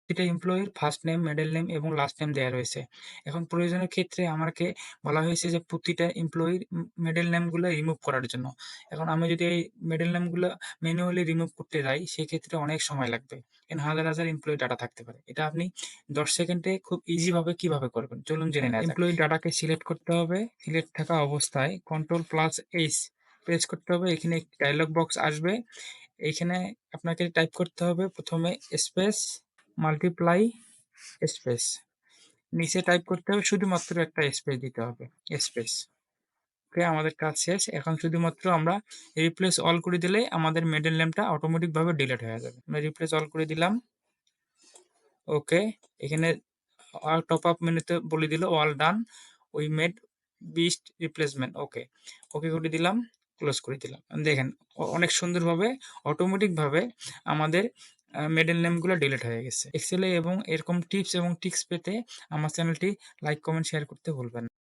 প্রতিটা এমপ্লয়ির first name, middle name এবং last name দেয়া রয়েছে। এখন প্রয়োজনের ক্ষেত্রে আমাকে বলা হয়েছে যে প্রতিটা এমপ্লয়ির মিডল নেমগুলো রিমুভ করার জন্য। এখন আমি যদি এই মিডল নেমগুলো ম্যানুয়ালি রিমুভ করতে যাই সেক্ষেত্রে অনেক সময় লাগবে। এখানে হাজার হাজার এমপ্লয়ি ডাটা থাকতে পারে। এটা আপনি 10 সেকেন্ডে খুব ইজি ভাবে কিভাবে করবেন চলুন জেনে নেওয়া যাক। এমপ্লয়ি ডাটাকে সিলেক্ট করতে হবে। সিলেক্ট থাকা অবস্থায় Ctrl+H প্রেস করতে হবে। এখানে একটি ডায়লগ বক্স আসবে। এইখানে আপনাকে টাইপ করতে হবে প্রথমে স্পেস মাল্টিপ্লাই স্পেস, নিচে টাইপ করতে হবে শুধুমাত্র একটা স্পেস দিতে হবে স্পেস। ওকে, আমাদের কাজ শেষ। এখন শুধুমাত্র আমরা রিপ্লেস অল করে দিলে আমাদের মিডল নেমটা অটোমেটিক ভাবে ডিলিট হয়ে যাবে। আমরা রিপ্লেস অল করে দিলাম। ওকে, এখানে টপ আপ মেনুতে বলে দিল all done, we made beast replacement. Okay, okay করে দিলাম, ক্লোজ করে দিলাম। দেখেন অনেক সুন্দরভাবে অটোমেটিক ভাবে আমাদের মিডল নেমগুলো ডিলিট হয়ে গেছে। এক্সেলে এবং এরকম টিপস এবং ট্রিক্স পেতে আমার চ্যানেলটি লাইক, কমেন্ট, শেয়ার করতে ভুলবেন না।